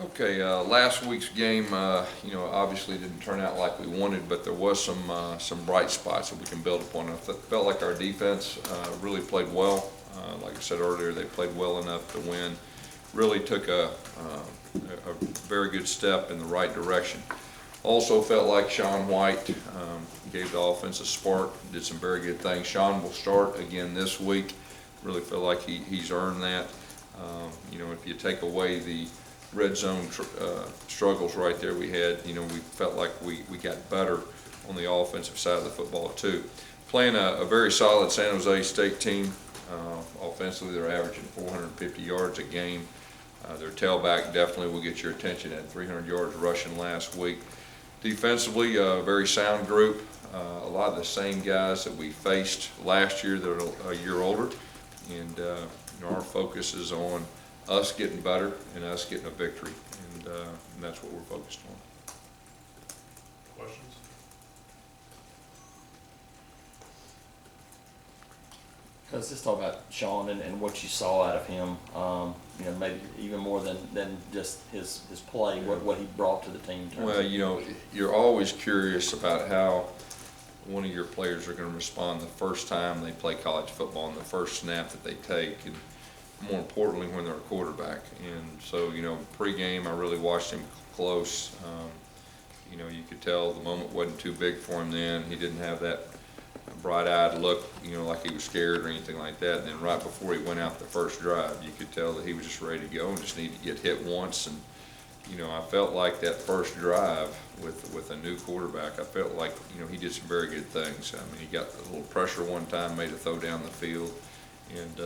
Okay, last week's game, obviously didn't turn out like we wanted, but there was some bright spots that we can build upon. I felt like our defense really played well. Like I said earlier, they played well enough to win. Really took a very good step in the right direction. Also felt like Sean White gave the offense a spark, did some very good things. Sean will start again this week. Really feel like he's earned that. If you take away the red zone struggles right there we had, we felt like we got better on the offensive side of the football too. Playing a very solid San Jose State team. Offensively, they're averaging 450 yards a game. Their tailback definitely will get your attention at 300 yards rushing last week. Defensively, a very sound group. A lot of the same guys that we faced last year that are a year older. And our focus is on us getting better and us getting a victory. And that's what we're focused on. Questions? Let's just talk about Sean and what you saw out of him. Maybe even more than just his play, what he brought to the team. Well, you're always curious about how one of your players are going to respond the first time they play college football and the first snap that they take, and more importantly when they're a quarterback. And so, pregame I really watched him close. You could tell the moment wasn't too big for him then. He didn't have that bright-eyed look, like he was scared or anything like that. And then right before he went out the first drive, you could tell that he was just ready to go and just needed to get hit once. And I felt like that first drive with a new quarterback, I felt like he did some very good things. I mean, he got a little pressure one time, made a throw down the field, and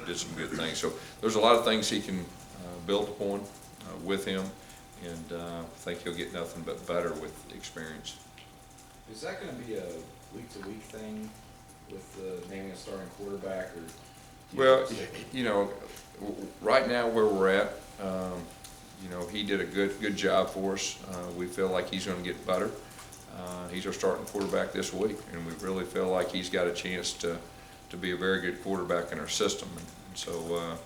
did some good things. So there's a lot of things he can build upon with him, and I think he'll get nothing but better with experience. Is that going to be a week-to-week thing with naming a starting quarterback, or? Well, right now where we're at, he did a good job for us. We feel like he's going to get better. He's our starting quarterback this week, and we really feel like he's got a chance to be a very good quarterback in our system. And so,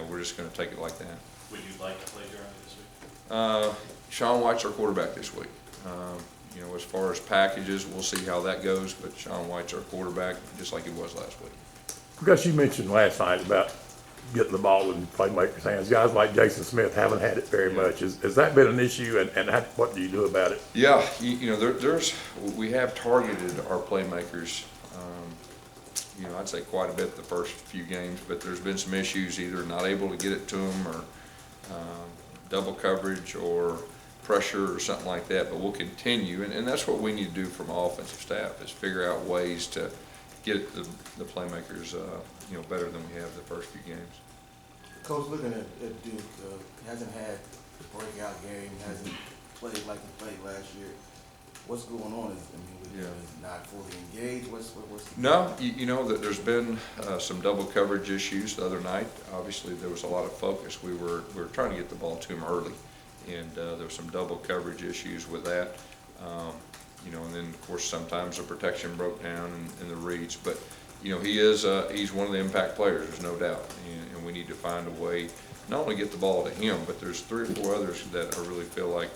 we're just going to take it like that. Would you like to play Jeremy this week? Sean White's our quarterback this week. As far as packages, we'll see how that goes, but Sean White's our quarterback, just like he was last week. Gus, you mentioned last night about getting the ball in playmakers' hands. Guys like Jason Smith haven't had it very much. Has that been an issue, and what do you do about it? Yeah, we have targeted our playmakers, I'd say quite a bit the first few games, but there's been some issues, either not able to get it to them or double coverage or pressure or something like that, but we'll continue, and that's what we need to do from offensive staff, is figure out ways to get the playmakers better than we have the first few games. Coach, looking at Duke, hasn't had a breakout game, hasn't played like he played last year. What's going on? Is not fully engaged? What's No, that there's been some double coverage issues the other night. Obviously, there was a lot of focus. We were trying to get the ball to him early, and there was some double coverage issues with that. And then of course sometimes the protection broke down in the reads. But he's one of the impact players. There's no doubt, and we need to find a way not only get the ball to him, but there's 3 or 4 others that I really feel like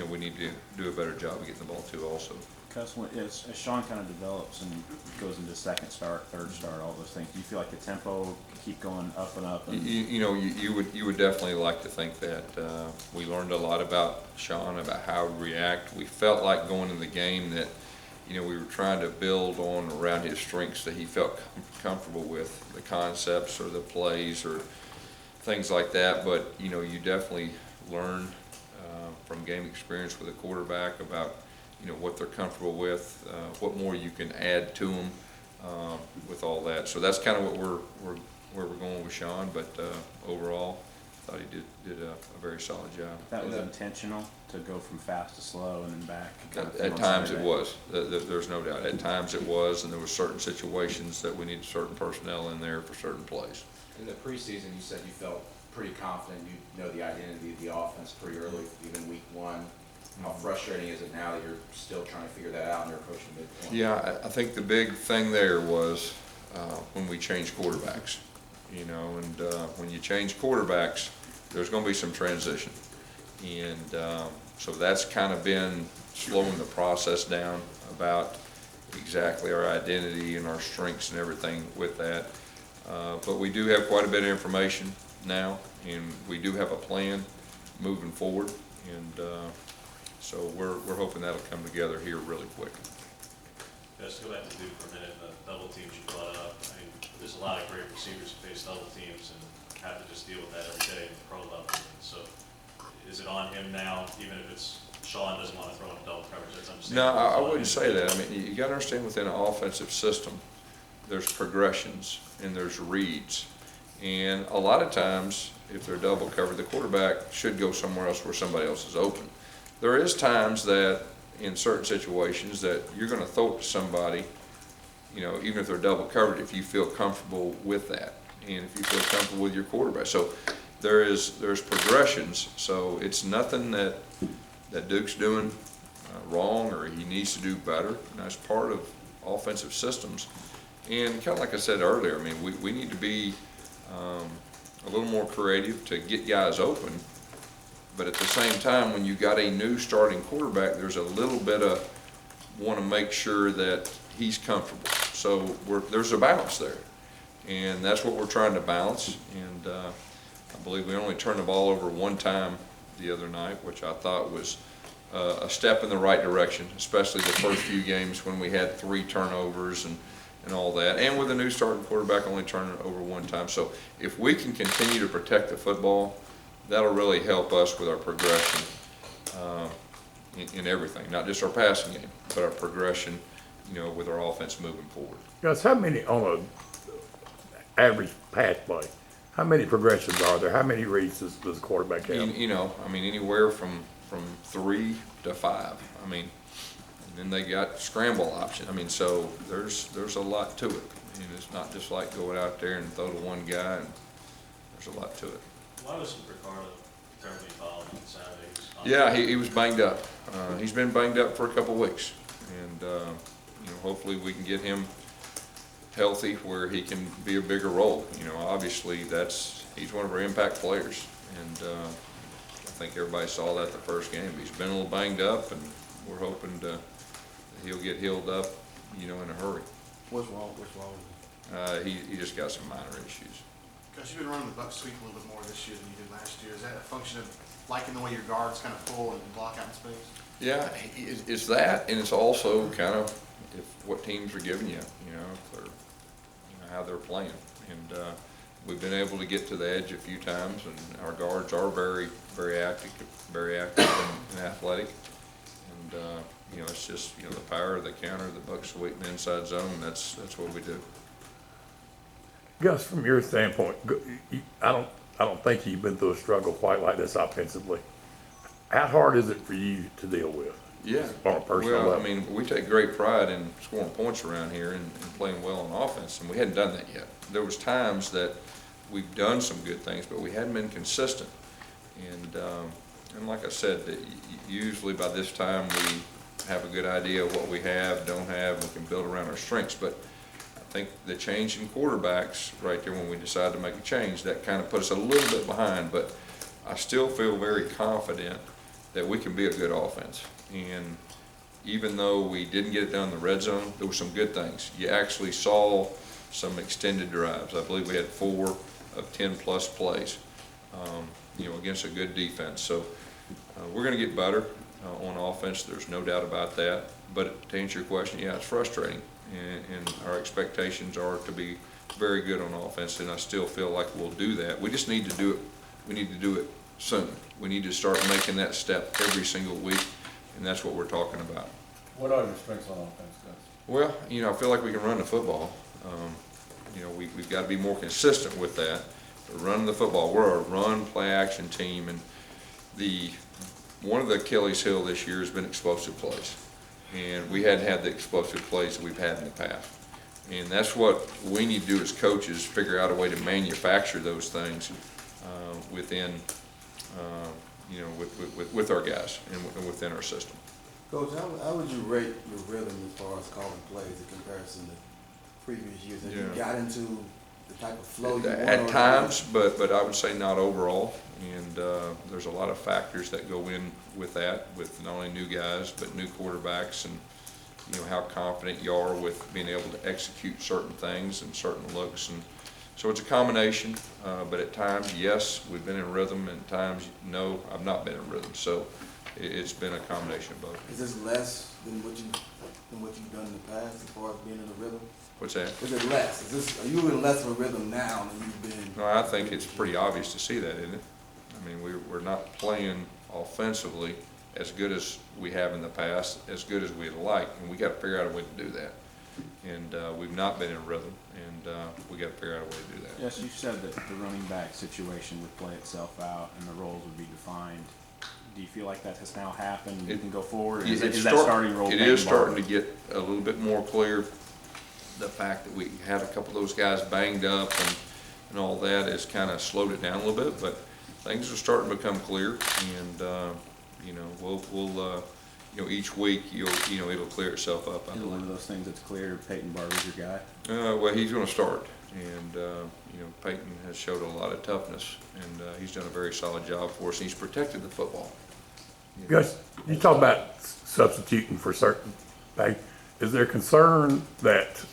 we need to do a better job of getting the ball to also. Because as Sean kind of develops and goes into second start, third start, all those things, do you feel like the tempo can keep going up and up? And You would definitely like to think that. We learned a lot about Sean, about how to react. We felt like going in the game that we were trying to build on around his strengths that he felt comfortable with, the concepts or the plays or things like that. But you definitely learn from game experience with a quarterback about what they're comfortable with, what more you can add to them with all that. So that's kind of what where we're going with Sean. But overall, I thought he did a very solid job. That was intentional to go from fast to slow and then back. At times it was. There's no doubt. At times it was, and there were certain situations that we needed certain personnel in there for certain plays. In the preseason, you said you felt pretty confident you know the identity of the offense pretty early, even week 1. How frustrating is it now that you're still trying to figure that out and you're approaching midpoint? Yeah, I think the big thing there was when we changed quarterbacks. And when you change quarterbacks, there's gonna be some transition. And, so that's kind of been slowing the process down about exactly our identity and our strengths and everything with that. But we do have quite a bit of information now, and we do have a plan moving forward. And, so we're hoping that'll come together here really quick. Let's go back to Duke for a minute, the double teams you brought up. I mean, there's a lot of great receivers who face double teams and have to just deal with that every day at the pro level. So is it on him now, even if it's Sean doesn't want to throw in double coverage? That's understandable. No, I wouldn't say that. I mean, you gotta understand within an offensive system, there's progressions and there's reads. And a lot of times, if they're double covered, the quarterback should go somewhere else where somebody else is open. There is times that, in certain situations, that you're gonna throw it to somebody, you know, even if they're double covered, if you feel comfortable with that, and if you feel comfortable with your quarterback. So there's progressions, so it's nothing that Duke's doing wrong or he needs to do better. And that's part of offensive systems. And kind of like I said earlier, I mean, we need to be a little more creative to get guys open. But at the same time, when you got a new starting quarterback, there's a little bit of want to make sure that he's comfortable. So there's a balance there. And that's what we're trying to balance. And I believe we only turned the ball over one time the other night, which I thought was a step in the right direction, especially the first few games when we had 3 turnovers and all that. And with a new starting quarterback only turning it over one time. So if we can continue to protect the football, that'll really help us with our progression in everything, not just our passing game, but our progression, you know, with our offense moving forward. Gus, how many, on a average pass play, how many progressions are there? How many reads does the quarterback have? You know, I mean, anywhere from 3 to 5. I mean, and then they got scramble option. I mean, so there's a lot to it. I mean, it's not just like going out there and throw to one guy, and there's a lot to it. Why wasn't Ricardo terribly involved on Saturday? Yeah, he was banged up. He's been banged up for a couple weeks, and you know, hopefully we can get him healthy where he can be a bigger role. You know, obviously he's one of our impact players, and I think everybody saw that the first game. He's been a little banged up, and we're hoping that he'll get healed up, you know, in a hurry. What's wrong with him? He just got some minor issues. Because you've been running the buck sweep a little bit more this year than you did last year. Is that a function of liking the way your guards kind of pull and block out in space? Yeah, it's that, and it's also kind of what teams are giving you, you know, if they're, you know, how they're playing. And we've been able to get to the edge a few times, and our guards are very, very active and athletic. And you know, it's just, you know, the power of the counter, the buck sweep, and the inside zone. That's what we do. Gus, from your standpoint, I don't think you've been through a struggle quite like this offensively. How hard is it for you to deal with? Yeah. On a personal well, level? I mean, we take great pride in scoring points around here and playing well on offense, and we hadn't done that yet. There was times that we've done some good things, but we hadn't been consistent. And like I said, usually by this time we have a good idea of what we have, don't have, and we can build around our strengths. But I think the change in quarterbacks right there when we decided to make a change, that kind of put us a little bit behind. But I still feel very confident that we can be a good offense. And even though we didn't get it done in the red zone, there were some good things. You actually saw some extended drives. I believe we had 4 of 10-plus plays, you know, against a good defense. So we're going to get better on offense. There's no doubt about that. But to answer your question, yeah, it's frustrating. And our expectations are to be very good on offense, and I still feel like we'll do that. We just need to do it. We need to do it soon. We need to start making that step every single week, and that's what we're talking about. What are your strengths on offense, guys? Well, you know, I feel like we can run the football. You know, we've got to be more consistent with that. But running the football, we're a run, play, action team, and one of the Achilles heel this year has been explosive plays. And we hadn't had the explosive plays that we've had in the past. And that's what we need to do as coaches, figure out a way to manufacture those things within, you know, with our guys and within our system. Coach, how would you rate your rhythm as far as calling plays in comparison to previous years? Have you got into the type of flow you want? At times, but I would say not overall. And there's a lot of factors that go in with that, with not only new guys, but new quarterbacks, and you know, how confident you are with being able to execute certain things and certain looks. And so it's a combination, but at times, yes, we've been in rhythm, and at times, no, I've not been in rhythm. So it's been a combination of both. Is this less than what you've done in the past as far as being in a rhythm? What's that? Is it less? Are you in less of a rhythm now than you've been? No, I think it's pretty obvious to see that, isn't it? I mean, we're not playing offensively as good as we have in the past, as good as we'd like, and we got to figure out a way to do that. And we've not been in rhythm, and we got to figure out a way to do that. Yes, you said that the running back situation would play itself out and the roles would be defined. Do you feel like that has now happened and you can go forward? Is that starting role? It is starting to get a little bit more clear. The fact that we had a couple of those guys banged up and all that has kind of slowed it down a little bit, but things are starting to become clear, and you know, we'll you know, each week it'll clear itself up. I Is it one of believe. those things that's clear? Peyton Barber's your guy. Well, he's going to start, and you know, Peyton has showed a lot of toughness, and he's done a very solid job for us. And he's protected the football. Gus, you talk about substituting for certain things. Is there concern that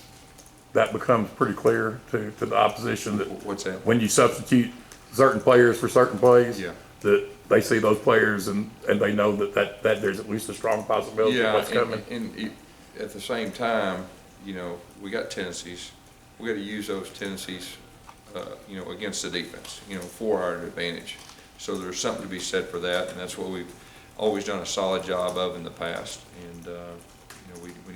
that becomes pretty clear to the opposition that What's that? when you substitute certain players for certain plays, Yeah. that they see those players and they know that there's at least a strong possibility of Yeah, what's coming? and at the same time, you know, we got tendencies. We got to use those tendencies, you know, against the defense, you know, for our advantage. So there's something to be said for that, and that's what we've always done a solid job of in the past. And you know, we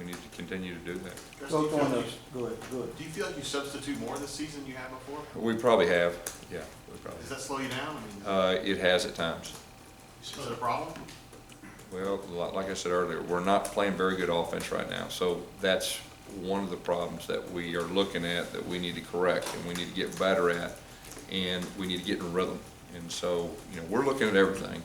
need to continue to do that. Go ahead. Do you feel like you substitute more this season than you have before? We probably have, yeah, we probably Does have. that slow you down? I mean, It has at times. is it a problem? Well, like I said earlier, we're not playing very good offense right now, so that's one of the problems that we are looking at, that we need to correct, and we need to get better at, and we need to get in rhythm. And so, you know, we're looking at everything,